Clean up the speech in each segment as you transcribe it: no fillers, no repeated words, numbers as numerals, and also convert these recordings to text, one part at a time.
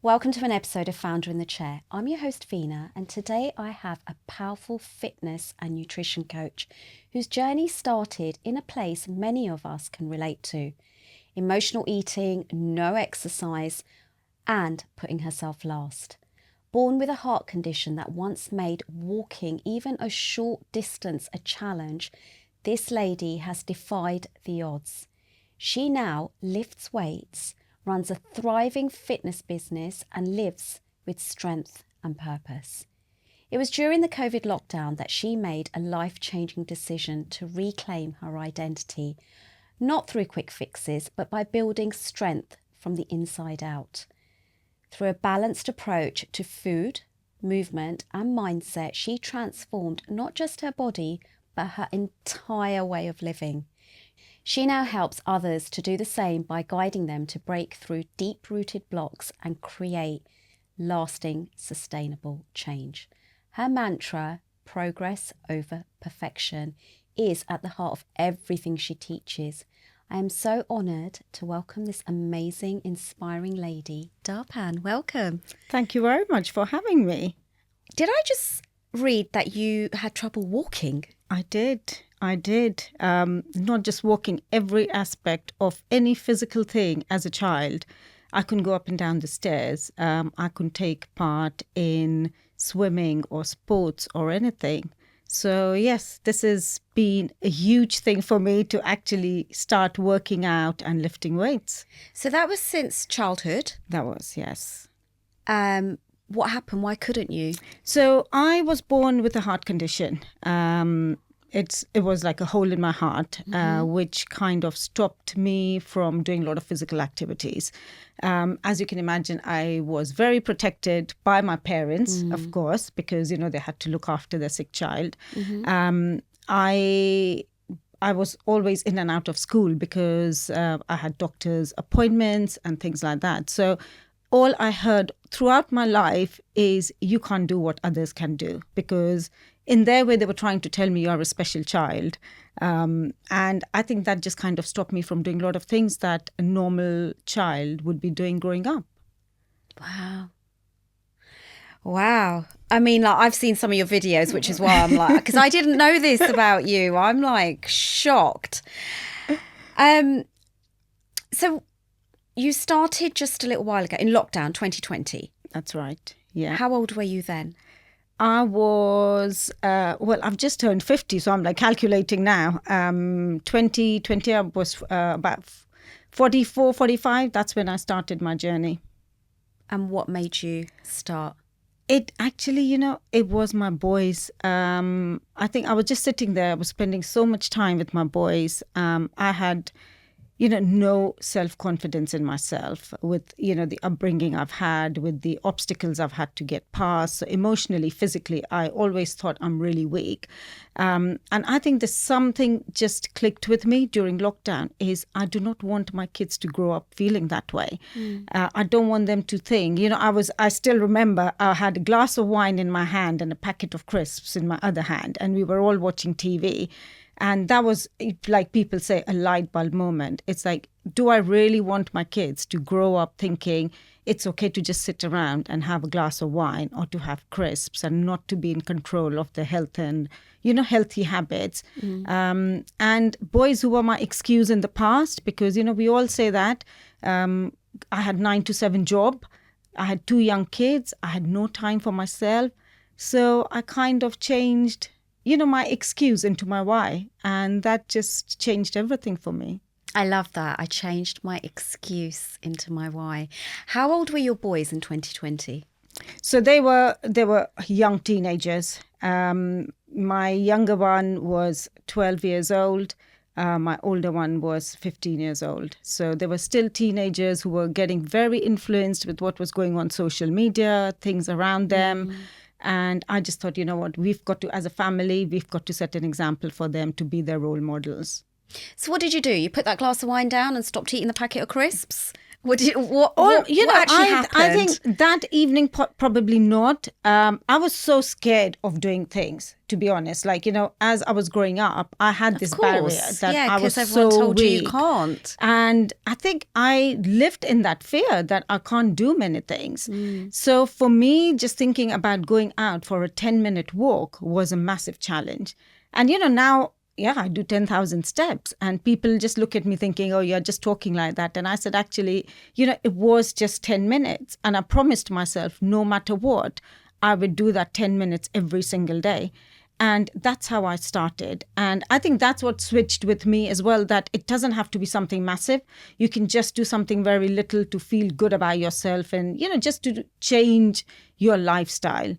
Welcome to an episode of Founder in the Chair. I'm your host, Veena, and today I have a powerful fitness and nutrition coach whose journey started in a place many of us can relate to: emotional eating, no exercise, and putting herself last. Born with a heart condition that once made walking even a short distance a challenge, this lady has defied the odds. She now lifts weights, runs a thriving fitness business, and lives with strength and purpose. It was during the COVID lockdown that she made a life-changing decision to reclaim her identity, not through quick fixes, but by building strength from the inside out. Through a balanced approach to food, movement, and mindset, she transformed not just her body, but her entire way of living. She now helps others to do the same by guiding them to break through deep-rooted blocks and create lasting, sustainable change. Her mantra, progress over perfection, is at the heart of everything she teaches. I am so honoured to welcome this amazing, inspiring lady, Darpan. Welcome. Thank you very much for having me. Did I just read that you had trouble walking? I did. Not just walking, every aspect of any physical thing as a child. I couldn't go up and down the stairs. I couldn't take part in swimming or sports or anything. So yes, this has been a huge thing for me to actually start working out and lifting weights. So that was since childhood? That was, yes. What happened? Why couldn't you? So I was born with a heart condition. It was like a hole in my heart, which kind of stopped me from doing a lot of physical activities. As you can imagine, I was very protected by my parents, of course, because, they had to look after their sick child. I was always in and out of school because I had doctor's appointments and things like that. So all I heard throughout my life is you can't do what others can do, because in their way, they were trying to tell me you're a special child. And I think that just kind of stopped me from doing a lot of things that a normal child would be doing growing up. Wow. I mean, I've seen some of your videos, which is why I'm like, because I didn't know this about you. I'm like shocked. So you started just a little while ago in lockdown 2020. That's right. Yeah. How old were you then? I was, I've just turned 50, so I'm like calculating now. 2020, I was about 44, 45. That's when I started my journey. And what made you start? It actually, it was my boys. I think I was just sitting there. I was spending so much time with my boys. I had no self-confidence in myself with, the upbringing I've had, with the obstacles I've had to get past. So emotionally, physically, I always thought I'm really weak. And I think there's something just clicked with me during lockdown is I do not want my kids to grow up feeling that way. I don't want them to think, I still remember I had a glass of wine in my hand and a packet of crisps in my other hand, and we were all watching TV. And that was, like people say, a light bulb moment. It's like, do I really want my kids to grow up thinking it's okay to just sit around and have a glass of wine or to have crisps and not to be in control of their health and, healthy habits? And boys who were my excuse in the past, because, we all say that. I had 9 to 7 job. I had 2 young kids. I had no time for myself. So I kind of changed my excuse into my why. And that just changed everything for me. I love that. I changed my excuse into my why. How old were your boys in 2020? So they were young teenagers. My younger one was 12 years old. My older one was 15 years old. So they were still teenagers who were getting very influenced with what was going on social media, things around them. And I just thought, we've got to, as a family, we've got to set an example for them to be their role models. So what did you do? You put that glass of wine down and stopped eating the packet of crisps? What actually happened? I think that evening probably not. I was so scared of doing things, to be honest. Like, as I was growing up, I had this barrier that I was everyone so told weak. you can't. And I think I lived in that fear that I can't do many things. So for me, just thinking about going out for a 10-minute walk was a massive challenge. And, now, I do 10,000 steps and people just look at me thinking, oh, you're just talking like that. And I said, actually, it was just 10 minutes. And I promised myself, no matter what, I would do that 10 minutes every single day. And that's how I started. And I think that's what switched with me as well, that it doesn't have to be something massive. You can just do something very little to feel good about yourself and, just to change your lifestyle.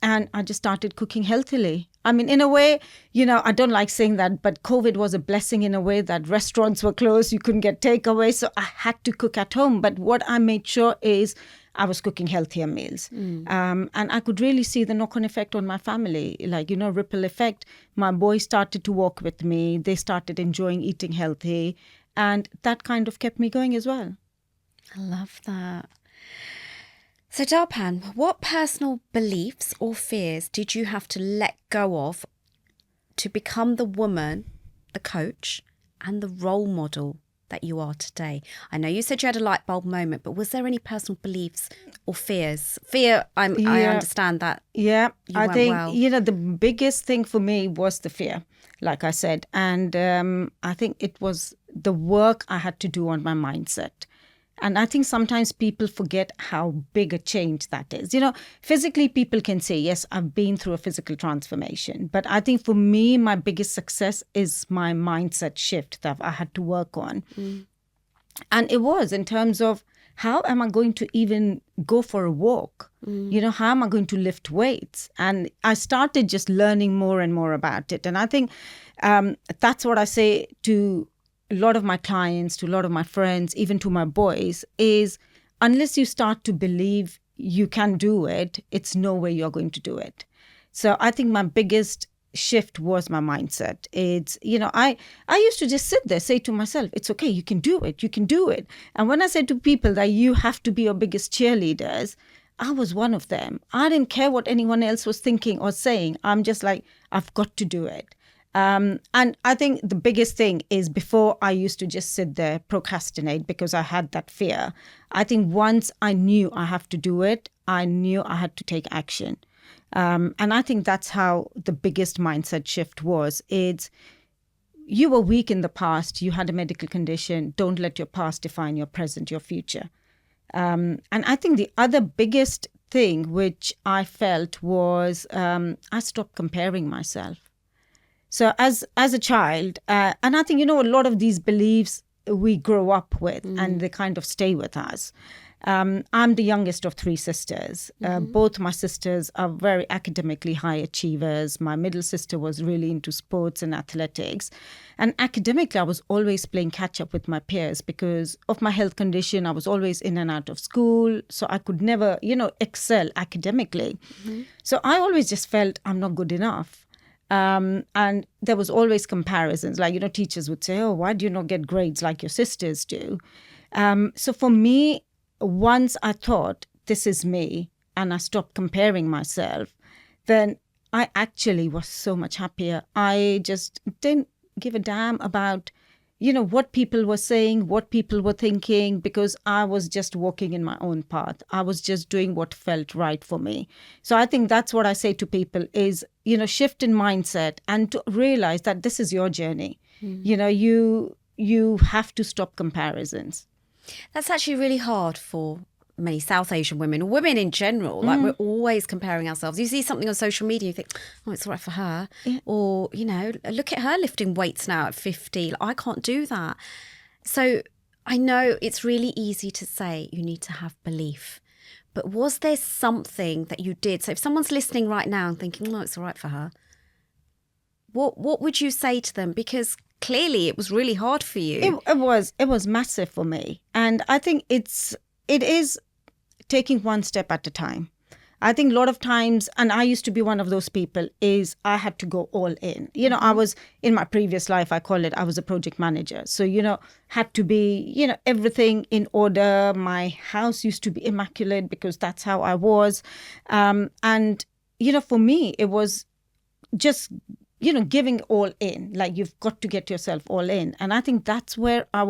And I just started cooking healthily. I mean, in a way, I don't like saying that, but COVID was a blessing in a way that restaurants were closed. You couldn't get takeaway. So I had to cook at home. But what I made sure is I was cooking healthier meals. And I could really see the knock-on effect on my family, like, ripple effect. My boys started to walk with me. They started enjoying eating healthy. And that kind of kept me going as well. I love that. So Darpan, what personal beliefs or fears did you have to let go of to become the woman, the coach, and the role model that you are today? I know you said you had a light bulb moment, but was there any personal beliefs or fears? Fear, I understand that. Yeah, I think, well. The biggest thing for me was the fear, like I said. And I think it was the work I had to do on my mindset. And I think sometimes people forget how big a change that is. Physically, people can say, yes, I've been through a physical transformation. But I think for me, my biggest success is my mindset shift that I had to work on. And it was in terms of how am I going to even go for a walk? How am I going to lift weights? And I started just learning more and more about it. And I think that's what I say to a lot of my clients, to a lot of my friends, even to my boys, is unless you start to believe you can do it, it's no way you're going to do it. So I think my biggest shift was my mindset. It's, I used to just sit there, say to myself, it's okay, you can do it, you can do it. And when I said to people that you have to be your biggest cheerleaders, I was one of them. I didn't care what anyone else was thinking or saying. I'm just like, I've got to do it. And I think the biggest thing is before I used to just sit there, procrastinate because I had that fear. I think once I knew I have to do it, I knew I had to take action. And I think that's how the biggest mindset shift was. It's you were weak in the past, you had a medical condition. Don't let your past define your present, your future. And I think the other biggest thing which I felt was I stopped comparing myself. So as a child, and I think, a lot of these beliefs we grow up with and they kind of stay with us. I'm the youngest of three sisters. Both my sisters are very academically high achievers. My middle sister was really into sports and athletics. And academically, I was always playing catch up with my peers because of my health condition. I was always in and out of school. So I could never, excel academically. So I always just felt I'm not good enough. And there was always comparisons, like, teachers would say, oh, why do you not get grades like your sisters do? So for me, once I thought this is me and I stopped comparing myself, then I actually was so much happier. I just didn't give a damn about, what people were saying, what people were thinking, because I was just walking in my own path. I was just doing what felt right for me. So I think that's what I say to people is, shift in mindset and to realize that this is your journey. You have to stop comparisons. That's actually really hard for many South Asian women, or women in general. Like, we're always comparing ourselves. You see something on social media, you think, oh, it's all right for her. Yeah. Or, look at her lifting weights now at 50. Like, I can't do that. So I know it's really easy to say you need to have belief. But was there something that you did? So if someone's listening right now and thinking, oh, it's all right for her, what would you say to them? Because clearly it was really hard for you. It was massive for me. And I think it is taking one step at a time. I think a lot of times, and I used to be one of those people, is I had to go all in. I was, in my previous life, I call it, I was a project manager. So, had to be, everything in order. My house used to be immaculate because that's how I was. And, for me, it was just, giving all in. Like, you've got to get yourself all in. And I think that's where I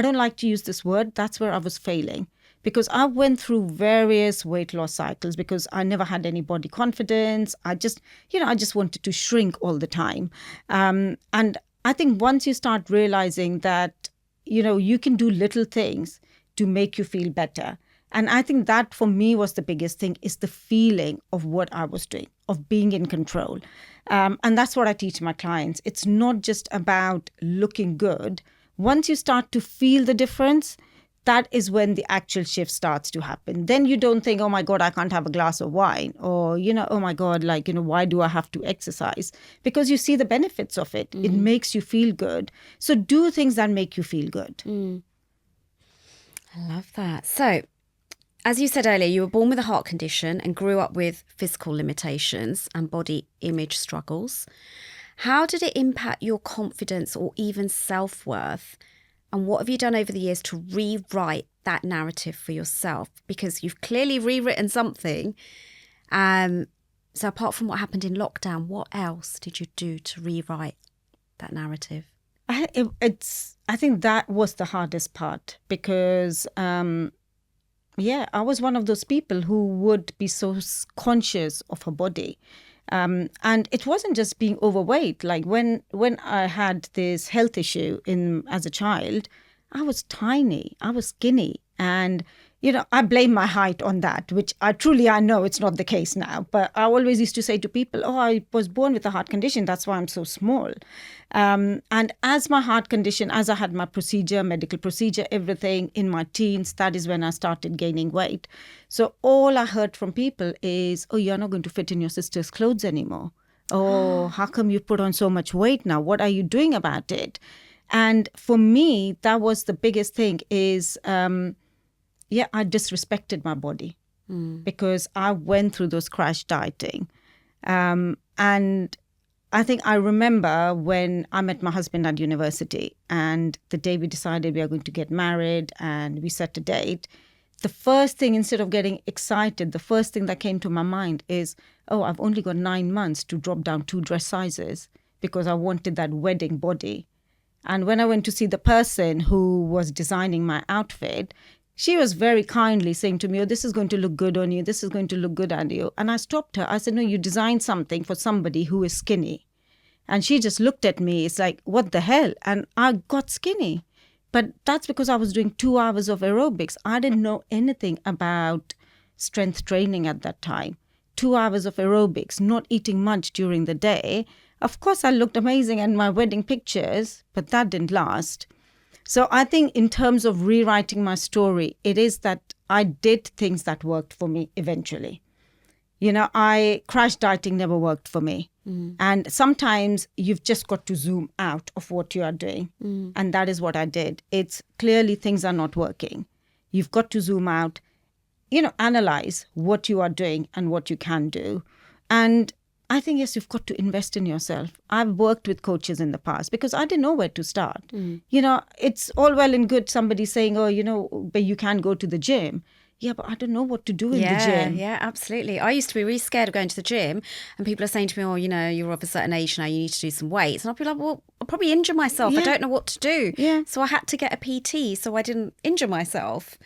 don't like to use this word, that's where I was failing. Because I went through various weight loss cycles because I never had any body confidence. I just wanted to shrink all the time. And I think once you start realizing that, you can do little things to make you feel better. And I think that for me was the biggest thing, is the feeling of what I was doing, of being in control. And that's what I teach my clients. It's not just about looking good. Once you start to feel the difference, that is when the actual shift starts to happen. Then you don't think, oh my God, I can't have a glass of wine. Or, oh my God, why do I have to exercise? Because you see the benefits of it. It makes you feel good. So do things that make you feel good. I love that. So, as you said earlier, you were born with a heart condition and grew up with physical limitations and body image struggles. How did it impact your confidence or even self-worth? And what have you done over the years to rewrite that narrative for yourself? Because you've clearly rewritten something. So apart from what happened in lockdown, what else did you do to rewrite that narrative? I think that was the hardest part because, I was one of those people who would be so conscious of her body. And it wasn't just being overweight. Like when I had this health issue as a child, I was tiny, I was skinny. And, I blame my height on that, which I know it's not the case now. But I always used to say to people, oh, I was born with a heart condition. That's why I'm so small. And as my heart condition, as I had my medical procedure, everything in my teens, that is when I started gaining weight. So all I heard from people is, oh, you're not going to fit in your sister's clothes anymore. Oh, how come you put on so much weight now? What are you doing about it? And for me, that was the biggest thing is, I disrespected my body because I went through those crash dieting. And I think I remember when I met my husband at university and the day we decided we are going to get married and we set a date, the first thing, instead of getting excited, the first thing that came to my mind is, oh, I've only got 9 months to drop down 2 dress sizes because I wanted that wedding body. And when I went to see the person who was designing my outfit, she was very kindly saying to me, oh, this is going to look good on you. This is going to look good on you. And I stopped her. I said, no, you designed something for somebody who is skinny. And she just looked at me. It's like, what the hell? And I got skinny. But that's because I was doing 2 hours of aerobics. I didn't know anything about strength training at that time. 2 hours of aerobics, not eating much during the day. Of course, I looked amazing in my wedding pictures, but that didn't last. So I think in terms of rewriting my story, it is that I did things that worked for me eventually. Crash dieting never worked for me. And sometimes you've just got to zoom out of what you are doing. And that is what I did. It's clearly things are not working. You've got to zoom out, analyze what you are doing and what you can do. And I think, yes, you've got to invest in yourself. I've worked with coaches in the past because I didn't know where to start. It's all well and good somebody saying, oh, but you can go to the gym. Yeah, but I don't know what to do in the gym. Yeah, absolutely. I used to be really scared of going to the gym and people are saying to me, oh, you're of a certain age now, you need to do some weights. And I'll be like, well, I'll probably injure myself. I don't know what to do. Yeah. So I had to get a PT so I didn't injure myself.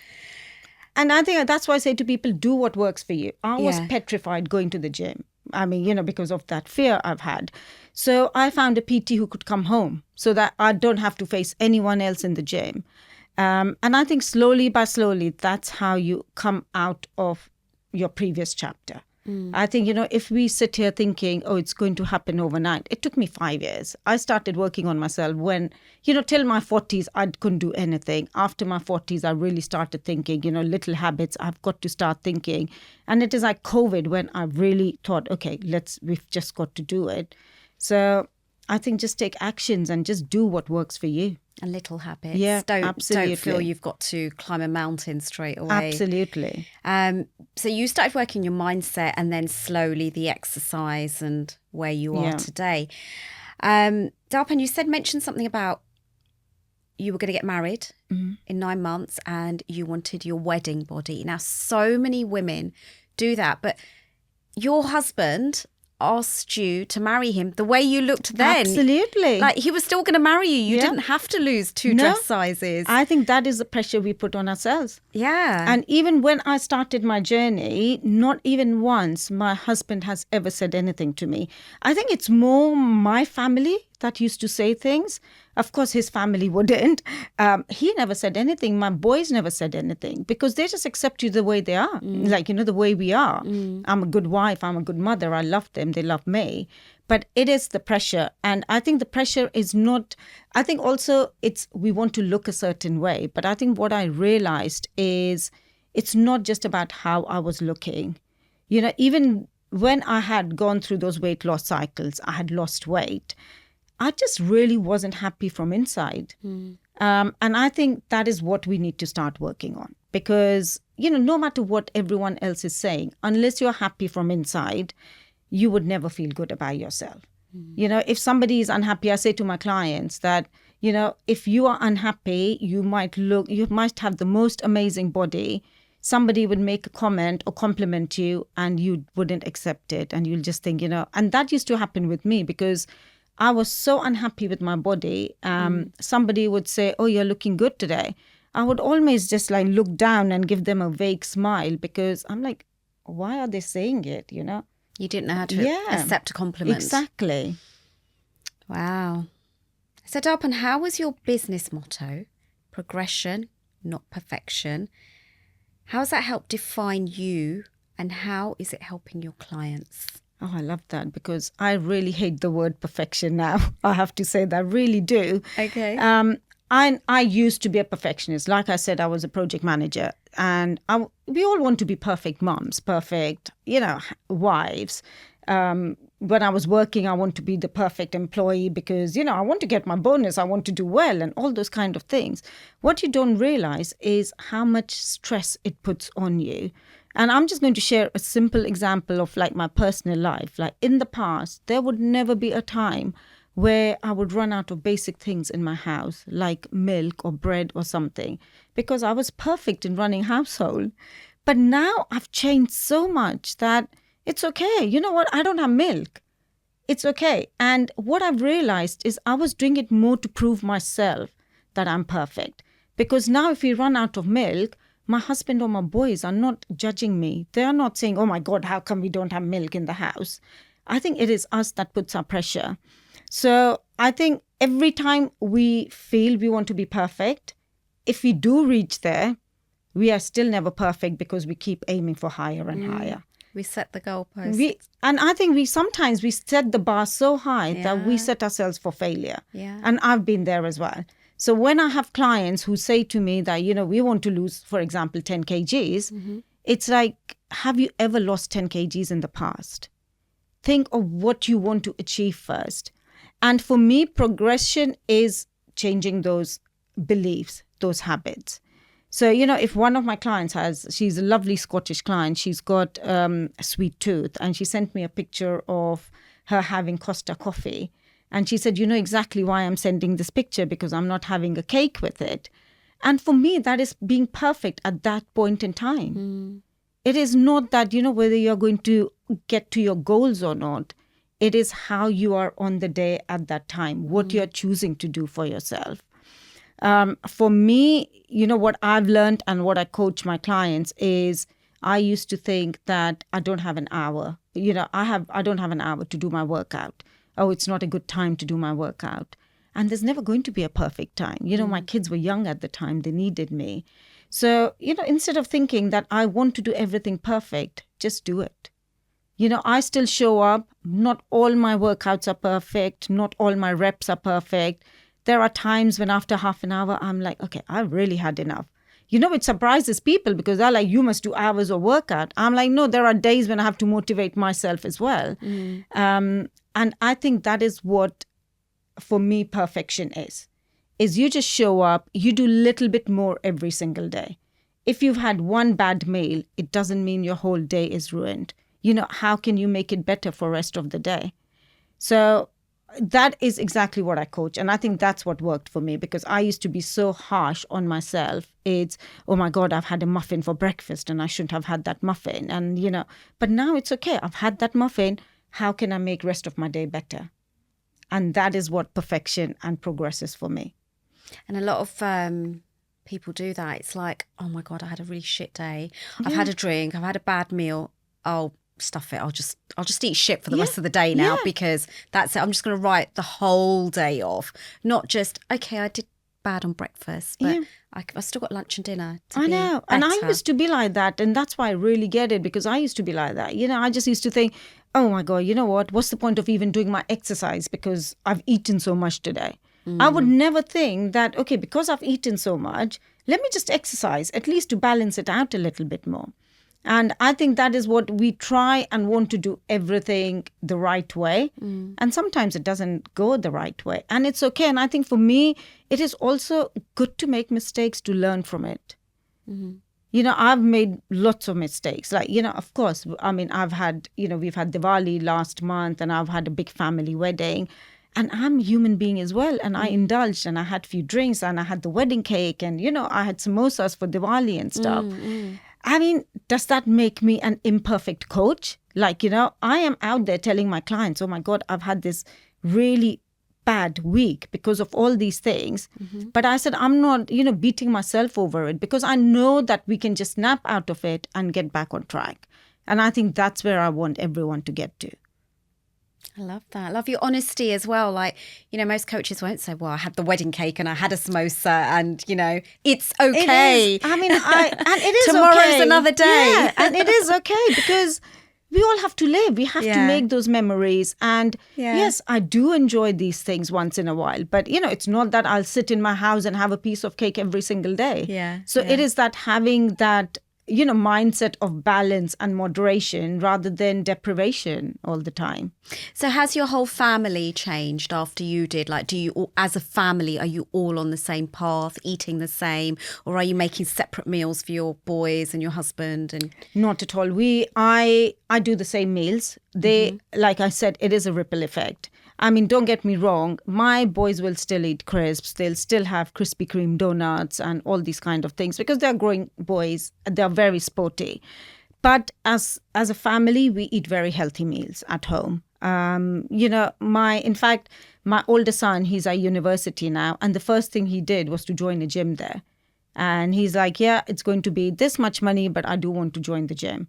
And I think that's why I say to people, do what works for you. I was petrified going to the gym. I mean, because of that fear I've had. So I found a PT who could come home so that I don't have to face anyone else in the gym. And I think slowly by slowly, that's how you come out of your previous chapter. I think, if we sit here thinking, oh, it's going to happen overnight. It took me 5 years. I started working on myself when, till my 40s, I couldn't do anything. After my 40s, I really started thinking, little habits I've got to start thinking. And it is like COVID when I really thought, okay, we've just got to do it. So I think just take actions and just do what works for you. And little habits. Yeah, don't absolutely. feel you've got to climb a mountain straight away. Absolutely. So you started working your mindset and then slowly the exercise and where you are today. Darpan, you mentioned something about you were going to get married in 9 months and you wanted your wedding body. Now, so many women do that, but your husband asked you to marry him the way you looked then. Absolutely. Like, he was still going to marry you. You didn't have to lose 2 dress sizes. I think that is the pressure we put on ourselves. Yeah. And even when I started my journey, not even once my husband has ever said anything to me. I think it's more my family that used to say things. Of course, his family wouldn't. He never said anything. My boys never said anything because they just accept you the way they are, like, the way we are. I'm a good wife. I'm a good mother. I love them. They love me. But it is the pressure. And I think the pressure is not, I think also we want to look a certain way. But I think what I realized is it's not just about how I was looking. Even when I had gone through those weight loss cycles, I had lost weight. I just really wasn't happy from inside. And I think that is what we need to start working on. Because, no matter what everyone else is saying, unless you're happy from inside, you would never feel good about yourself. If somebody is unhappy, I say to my clients that, if you are unhappy, you might have the most amazing body. Somebody would make a comment or compliment you and you wouldn't accept it. And you'll just think, and that used to happen with me because I was so unhappy with my body. Somebody would say, oh, you're looking good today. I would always just look down and give them a vague smile because I'm like, why are they saying it, You didn't know how to accept a compliment. Exactly. Wow. So Darpan, how was your business motto? Progression, not perfection. How has that helped define you and how is it helping your clients? Oh, I love that because I really hate the word perfection now. I have to say that I really do. Okay. I used to be a perfectionist. Like I said, I was a project manager and we all want to be perfect moms, perfect, wives. When I was working, I want to be the perfect employee because, I want to get my bonus. I want to do well and all those kind of things. What you don't realize is how much stress it puts on you. And I'm just going to share a simple example of my personal life. Like in the past, there would never be a time where I would run out of basic things in my house, like milk or bread or something, because I was perfect in running household. But now I've changed so much that it's okay. You know what? I don't have milk. It's okay. And what I've realized is I was doing it more to prove myself that I'm perfect. Because now if we run out of milk, my husband or my boys are not judging me. They are not saying, oh my God, how come we don't have milk in the house? I think it is us that puts our pressure. So I think every time we feel we want to be perfect, if we do reach there, we are still never perfect because we keep aiming for higher and higher. We set the goalposts. And I think we sometimes set the bar so high that we set ourselves for failure. Yeah. And I've been there as well. So when I have clients who say to me that, we want to lose, for example, 10 kgs, it's like, have you ever lost 10 kgs in the past? Think of what you want to achieve first. And for me, progression is changing those beliefs, those habits. So, if one of my clients she's a lovely Scottish client, she's got a sweet tooth, and she sent me a picture of her having Costa coffee. And she said, exactly why I'm sending this picture, because I'm not having a cake with it. And for me, that is being perfect at that point in time. It is not that, whether you're going to get to your goals or not. It is how you are on the day at that time, what you're choosing to do for yourself. For me, what I've learned and what I coach my clients is I used to think that I don't have an hour. I don't have an hour to do my workout. Oh, it's not a good time to do my workout. And there's never going to be a perfect time. My kids were young at the time. They needed me. So, instead of thinking that I want to do everything perfect, just do it. I still show up. Not all my workouts are perfect. Not all my reps are perfect. There are times when after half an hour, I'm like, okay, I've really had enough. It surprises people because they're like, you must do hours of workout. I'm like, no, there are days when I have to motivate myself as well. And I think that is what, for me, perfection is you just show up, you do a little bit more every single day. if you've had one bad meal, it doesn't mean your whole day is ruined. How can you make it better for the rest of the day? So that is exactly what I coach. And I think that's what worked for me, because I used to be so harsh on myself. It's, oh my God, I've had a muffin for breakfast and I shouldn't have had that muffin. And, but now it's okay. I've had that muffin. How can I make rest of my day better? And that is what perfection and progress is for me. And a lot of people do that. It's like, oh my God, I had a really shit day. I've had a drink. I've had a bad meal. Oh, stuff it. I'll just eat shit for the rest of the day now because that's it. I'm just going to write the whole day off. Not just, okay, I did bad on breakfast, but I've still got lunch and dinner to I be know. better. And I used to be like that. And that's why I really get it, because I used to be like that. I just used to think, oh my God, you know what? What's the point of even doing my exercise because I've eaten so much today? I would never think that, okay, because I've eaten so much, let me just exercise, at least to balance it out a little bit more. And I think that is what we try and want to do, everything the right way. And sometimes it doesn't go the right way. And it's okay. And I think for me, it is also good to make mistakes, to learn from it. I've made lots of mistakes. Like, of course, I mean, I've had, we've had Diwali last month and I've had a big family wedding. And I'm a human being as well. And I indulged and I had a few drinks and I had the wedding cake and, I had samosas for Diwali and stuff. I mean, does that make me an imperfect coach? Like, I am out there telling my clients, oh my God, I've had this really bad week because of all these things. But I said, I'm not, beating myself over it, because I know that we can just snap out of it and get back on track. And I think that's where I want everyone to get to. I love that. I love your honesty as well. Like, most coaches won't say, well, I had the wedding cake and I had a samosa and, it's okay. It is. I mean, and it is Tomorrow's okay. another day. Yeah, and it is okay, because we all have to live. We have to make those memories. And yes, I do enjoy these things once in a while. But, it's not that I'll sit in my house and have a piece of cake every single day. It is that having that, mindset of balance and moderation rather than deprivation all the time. So has your whole family changed after you did? Like, do you, as a family, are you all on the same path, eating the same? Or are you making separate meals for your boys and your husband? And not at all. I do the same meals. They, like I said, it is a ripple effect. I mean, don't get me wrong. My boys will still eat crisps. They'll still have Krispy Kreme donuts and all these kind of things, because they're growing boys. They're very sporty. But as a family, we eat very healthy meals at home. In fact, my older son, he's at university now. And the first thing he did was to join a gym there. And he's like, yeah, it's going to be this much money, but I do want to join the gym.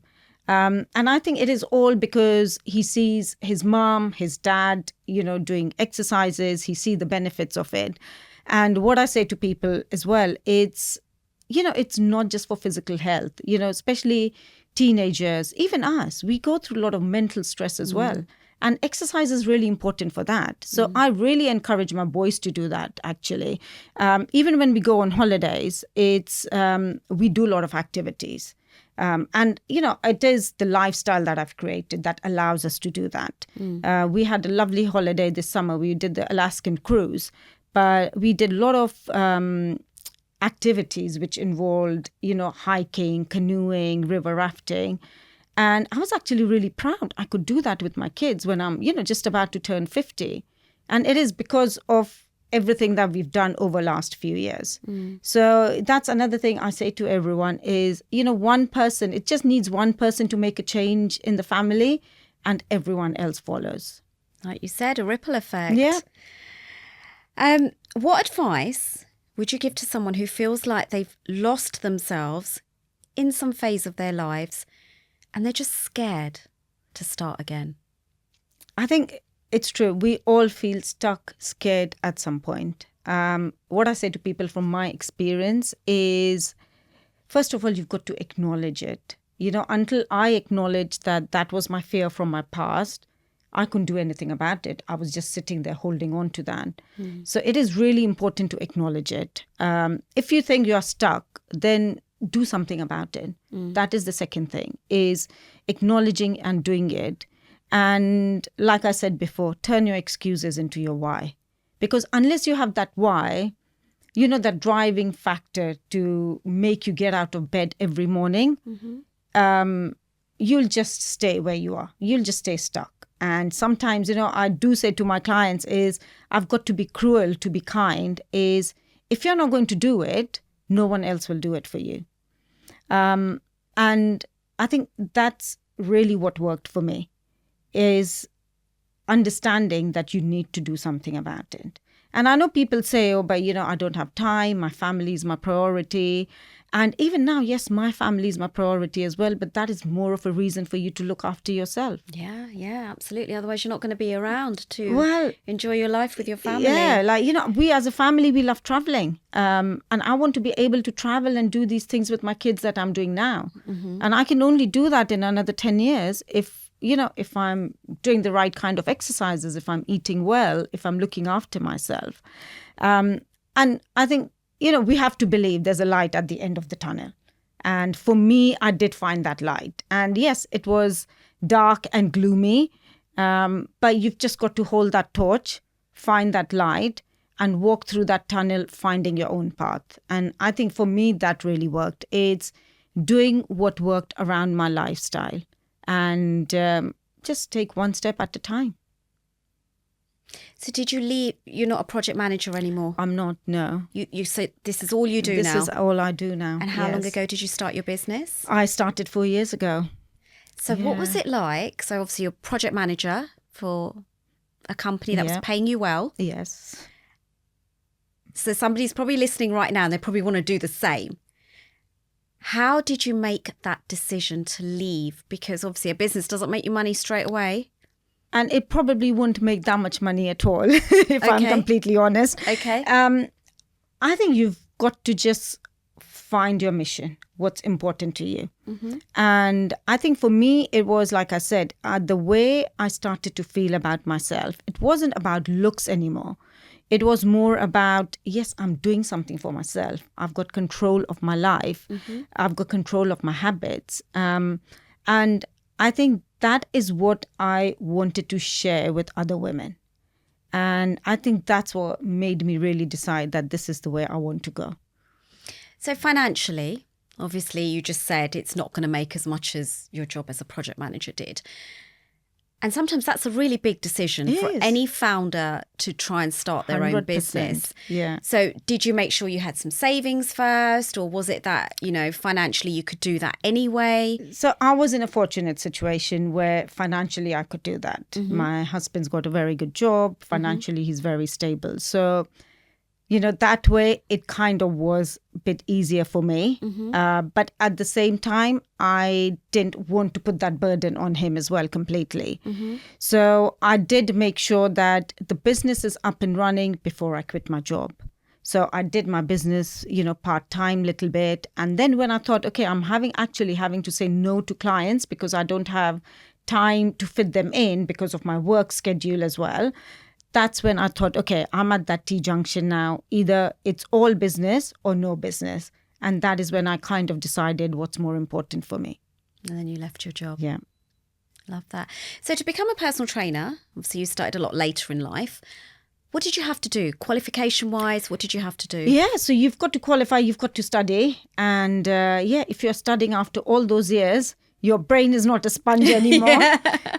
And I think it is all because he sees his mom, his dad, doing exercises. He sees the benefits of it. And what I say to people as well, it's not just for physical health, especially teenagers, even us, we go through a lot of mental stress as well. And exercise is really important for that. So I really encourage my boys to do that, actually. Even when we go on holidays, we do a lot of activities. And, it is the lifestyle that I've created that allows us to do that. We had a lovely holiday this summer. We did the Alaskan cruise, but we did a lot of activities which involved, hiking, canoeing, river rafting. And I was actually really proud I could do that with my kids when I'm, just about to turn 50. And it is because of everything that we've done over the last few years. So that's another thing I say to everyone is, one person, it just needs one person to make a change in the family and everyone else follows. Like you said, a ripple effect. Yeah. What advice would you give to someone who feels like they've lost themselves in some phase of their lives and they're just scared to start again? I think it's true. We all feel stuck, scared at some point. What I say to people from my experience is, first of all, you've got to acknowledge it. Until I acknowledge that was my fear from my past, I couldn't do anything about it. I was just sitting there holding on to that. So it is really important to acknowledge it. If you think you're stuck, then do something about it. That is the second thing, is acknowledging and doing it. And like I said before, turn your excuses into your why. Because unless you have that why, that driving factor to make you get out of bed every morning, you'll just stay where you are. You'll just stay stuck. And sometimes, I do say to my clients is, I've got to be cruel to be kind, is if you're not going to do it, no one else will do it for you. And I think that's really what worked for me, is understanding that you need to do something about it. And I know people say, oh, but, I don't have time. My family is my priority. And even now, yes, my family is my priority as well. But that is more of a reason for you to look after yourself. Yeah, absolutely. Otherwise, you're not going to be around to enjoy your life with your family. Yeah, we as a family, we love traveling. And I want to be able to travel and do these things with my kids that I'm doing now. And I can only do that in another 10 years if I'm doing the right kind of exercises, if I'm eating well, if I'm looking after myself. And I think, we have to believe there's a light at the end of the tunnel. And for me, I did find that light. And yes, it was dark and gloomy, but you've just got to hold that torch, find that light, and walk through that tunnel, finding your own path. And I think for me, that really worked. It's doing what worked around my lifestyle. And just take one step at a time. So did you leave? You're not a project manager anymore? I'm not, no. You said this is all you do now? This is all I do now. And how long ago did you start your business? I started 4 years ago. So what was it like? So obviously you're a project manager for a company that was paying you well. Yes. So somebody's probably listening right now and they probably want to do the same. How did you make that decision to leave? Because obviously a business doesn't make you money straight away. And it probably won't make that much money at all, if I'm completely honest. Okay. I think you've got to just find your mission, what's important to you. And I think for me, it was, like I said, the way I started to feel about myself, it wasn't about looks anymore. It was more about, yes, I'm doing something for myself. I've got control of my life. I've got control of my habits. And I think that is what I wanted to share with other women. And I think that's what made me really decide that this is the way I want to go. So financially, obviously, you just said it's not going to make as much as your job as a project manager did. And sometimes that's a really big decision for any founder to try and start their own business. Yeah. So did you make sure you had some savings first, or was it that, financially you could do that anyway? So I was in a fortunate situation where financially I could do that. My husband's got a very good job. Financially, he's very stable. So, that way it kind of was a bit easier for me. But at the same time, I didn't want to put that burden on him as well completely. So I did make sure that the business is up and running before I quit my job. So I did my business, part-time little bit. And then when I thought, okay, I'm having to say no to clients because I don't have time to fit them in because of my work schedule as well. That's when I thought, okay, I'm at that T-junction now. Either it's all business or no business. And that is when I kind of decided what's more important for me. And then you left your job. Yeah. Love that. So to become a personal trainer, obviously you started a lot later in life. What did you have to do? Qualification-wise, what did you have to do? Yeah, so you've got to qualify, you've got to study. And if you're studying after all those years, your brain is not a sponge anymore.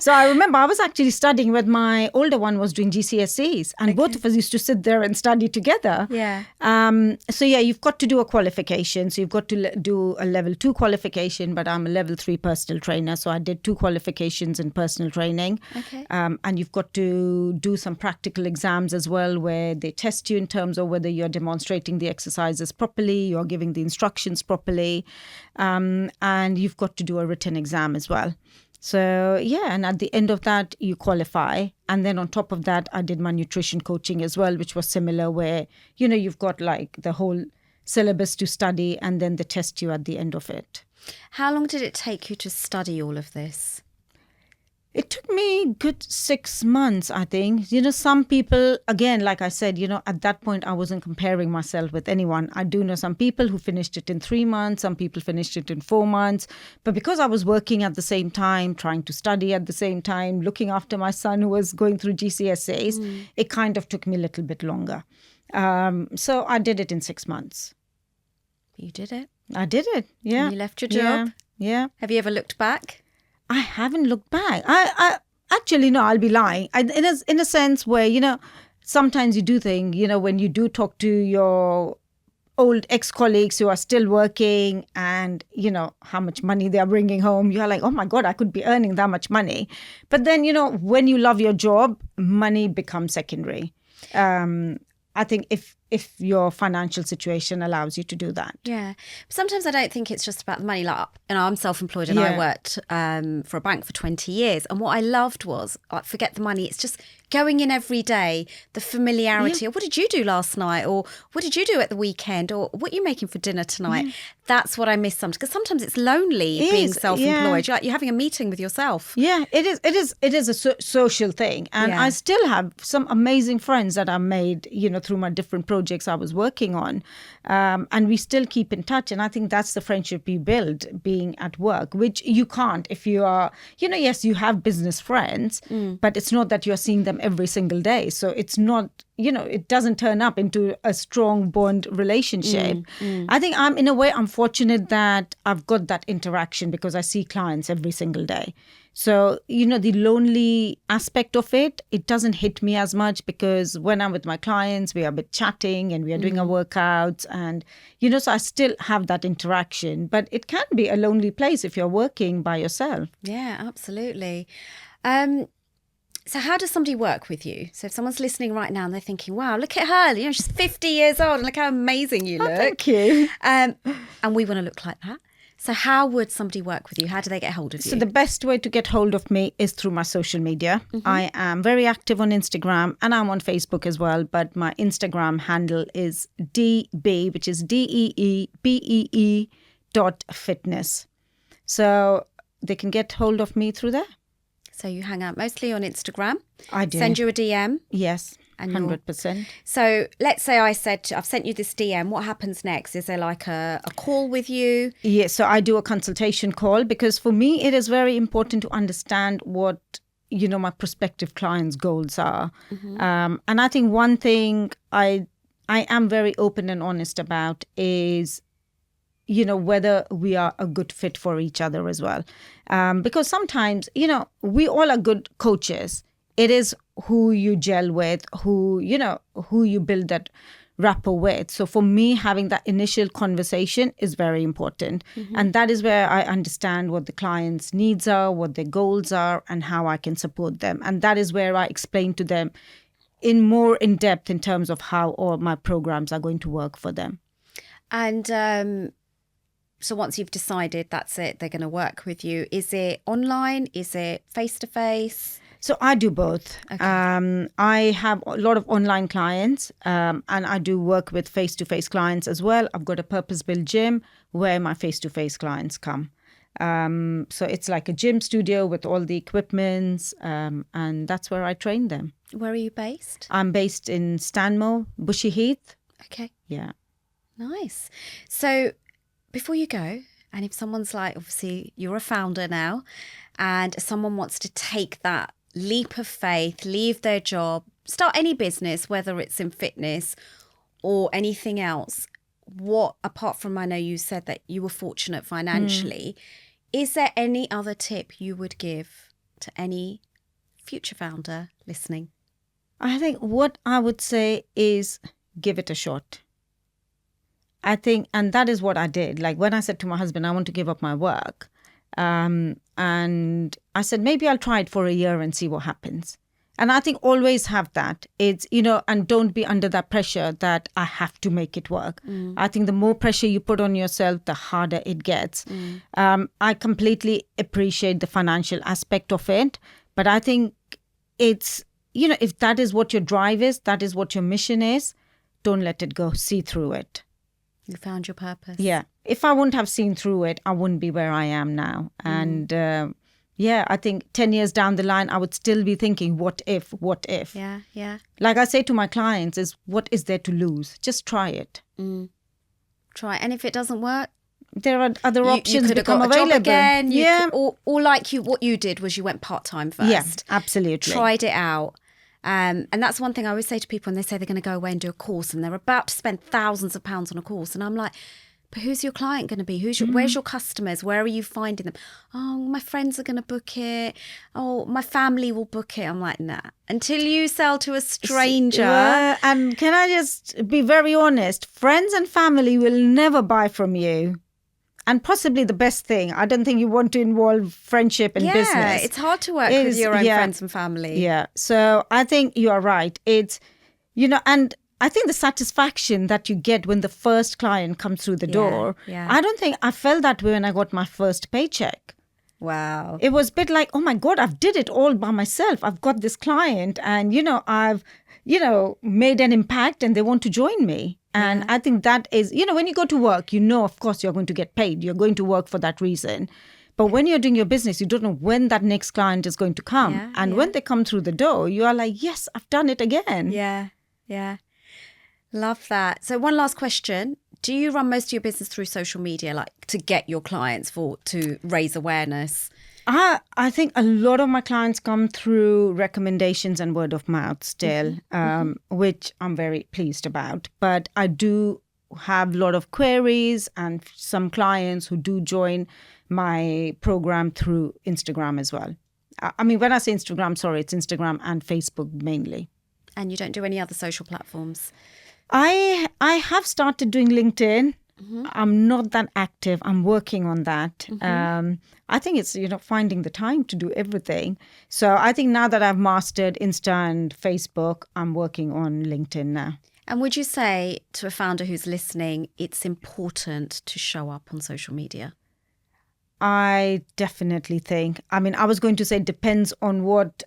So I remember I was actually studying when my older one was doing GCSEs, and both of us used to sit there and study together. You've got to do a qualification. So you've got to do a level 2 qualification, but I'm a level 3 personal trainer. So I did 2 qualifications in personal training. And you've got to do some practical exams as well, where they test you in terms of whether you're demonstrating the exercises properly, you're giving the instructions properly. And you've got to do a written exam as well. So and at the end of that you qualify, and then on top of that I did my nutrition coaching as well, which was similar, where you've got like the whole syllabus to study and then they test you at the end of it. How long did it take you to study all of this? It took me a good 6 months, I think. Some people, again, like I said, at that point, I wasn't comparing myself with anyone. I do know some people who finished it in 3 months. Some people finished it in 4 months. But because I was working at the same time, trying to study at the same time, looking after my son who was going through GCSEs, it kind of took me a little bit longer. So I did it in 6 months. You did it. I did it. Yeah. And you left your job. Yeah. Have you ever looked back? I haven't looked back. I actually, no, I'll be lying. In a sense where, sometimes you do think, when you do talk to your old ex-colleagues who are still working and, how much money they are bringing home, you're like, oh my God, I could be earning that much money. But then, when you love your job, money becomes secondary. I think if your financial situation allows you to do that. Yeah. Sometimes I don't think it's just about the money. Like, I'm self-employed and I worked for a bank for 20 years. And what I loved was, forget the money, it's just going in every day, the familiarity. Or what did you do last night? Or what did you do at the weekend? Or what are you making for dinner tonight? That's what I miss sometimes. Because sometimes it's lonely being self-employed. You're having a meeting with yourself. Yeah, it is a social thing. And I still have some amazing friends that I made, through my different projects I was working on. And we still keep in touch. And I think that's the friendship you build being at work, which you can't if you are, yes, you have business friends, but it's not that you're seeing them every single day. So it's not, it doesn't turn up into a strong bond relationship. I think I'm fortunate that I've got that interaction because I see clients every single day. So, the lonely aspect of it doesn't hit me as much because when I'm with my clients, we are a bit chatting and we are doing our workouts and, so I still have that interaction. But it can be a lonely place if you're working by yourself. Yeah, absolutely. So how does somebody work with you? So if someone's listening right now and they're thinking, wow, look at her, she's 50 years old and look how amazing you look. Oh, thank you. And we want to look like that. So how would somebody work with you? How do they get hold of you? So the best way to get hold of me is through my social media. I am very active on Instagram and I'm on Facebook as well. But my Instagram handle is DB, which is DEEBEE.fitness. So they can get hold of me through there. So you hang out mostly on Instagram? I do. Send you a DM? Yes. 100%. So let's say I've sent you this DM. What happens next? Is there like a call with you? Yes. So I do a consultation call because for me, it is very important to understand what, my prospective clients' goals are. And I think one thing I am very open and honest about is, whether we are a good fit for each other as well. Because sometimes, we all are good coaches. It is who you gel with, who you build that rapport with. So for me, having that initial conversation is very important. And that is where I understand what the client's needs are, what their goals are, and how I can support them. And that is where I explain to them in depth in terms of how all my programs are going to work for them. And so once you've decided that's it, they're going to work with you, is it online? Is it face-to-face? So I do both. Okay. I have a lot of online clients and I do work with face-to-face clients as well. I've got a purpose-built gym where my face-to-face clients come. So it's like a gym studio with all the equipments and that's where I train them. Where are you based? I'm based in Stanmore, Bushy Heath. Okay. Yeah. Nice. So before you go, and if someone's like, obviously you're a founder now, and someone wants to take that leap of faith, leave their job, start any business, whether it's in fitness or anything else, what, apart from, I know you said that you were fortunate financially, is there any other tip you would give to any future founder listening? I think what I would say is give it a shot. I think, and that is what I did. Like when I said to my husband, I want to give up my work. And I said, maybe I'll try it for a year and see what happens. And I think always have that. It's, and don't be under that pressure that I have to make it work. I think the more pressure you put on yourself, the harder it gets. I completely appreciate the financial aspect of it. But I think it's, if that is what your drive is, that is what your mission is, don't let it go. See through it. You found your purpose. Yeah. If I wouldn't have seen through it, I wouldn't be where I am now. And I think 10 years down the line, I would still be thinking, what if? Yeah, yeah. Like I say to my clients is, what is there to lose? Just try it. Try. And if it doesn't work? There are other options you become got a available. Job again. Yeah. Or like what you did was you went part-time first. Yeah, absolutely. Tried it out. And that's one thing I always say to people when they say they're going to go away and do a course and they're about to spend thousands of pounds on a course. And I'm like, but who's your client going to be? Where's your customers? Where are you finding them? Oh, my friends are going to book it. Oh, my family will book it. I'm like, nah. Until you sell to a stranger. And can I just be very honest? Friends and family will never buy from you. And possibly the best thing, I don't think you want to involve friendship in business. Yeah, it's hard to work with your own friends and family. Yeah. So I think you are right. It's, and I think the satisfaction that you get when the first client comes through the door, I don't think I felt that way when I got my first paycheck. Wow. It was a bit like, oh my God, I've did it all by myself. I've got this client and, I've, made an impact and they want to join me. And I think that is, when you go to work, of course, you're going to get paid. You're going to work for that reason. But when you're doing your business, you don't know when that next client is going to come. And when they come through the door, you are like, yes, I've done it again. Yeah. Love that. So one last question. Do you run most of your business through social media, like to get your clients to raise awareness? I think a lot of my clients come through recommendations and word of mouth still, which I'm very pleased about. But I do have a lot of queries and some clients who do join my program through Instagram as well. I mean, when I say Instagram, it's Instagram and Facebook mainly. And you don't do any other social platforms? I have started doing LinkedIn. I'm not that active. I'm working on that. I think it's, finding the time to do everything. So I think now that I've mastered Insta and Facebook, I'm working on LinkedIn now. And would you say to a founder who's listening, it's important to show up on social media? I definitely think. I mean, I was going to say it depends on what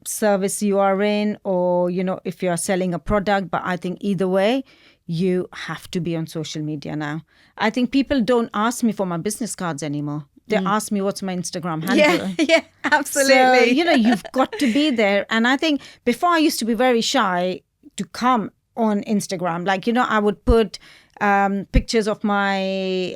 service you are in or, if you are selling a product. But I think either way, you have to be on social media now. I think people don't ask me for my business cards anymore. They ask me what's my Instagram handle. Yeah, absolutely. So, you've got to be there. And I think before I used to be very shy to come on Instagram. Like, I would put pictures of my,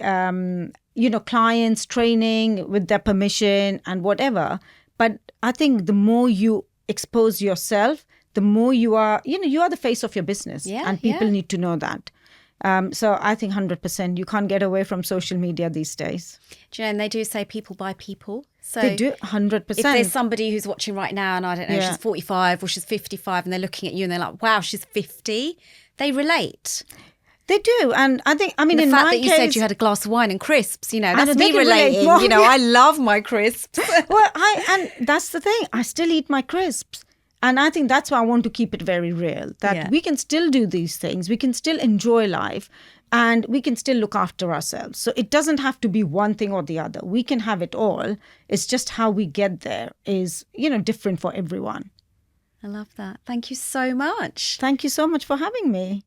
clients training with their permission and whatever. But I think the more you expose yourself, the more you are, you are the face of your business. And people need to know that. So I think 100% you can't get away from social media these days. Do you know, and they do say people buy people. So they do, 100%. If there's somebody who's watching right now and I don't know, she's 45 or she's 55 and they're looking at you and they're like, wow, she's 50, they relate. They do. And I think, in the my fact that you case, said you had a glass of wine and crisps, that's me relate relating. more. I love my crisps. Well, and that's the thing. I still eat my crisps. And I think that's why I want to keep it very real, that we can still do these things. We can still enjoy life and we can still look after ourselves. So it doesn't have to be one thing or the other. We can have it all. It's just how we get there is, different for everyone. I love that. Thank you so much. Thank you so much for having me.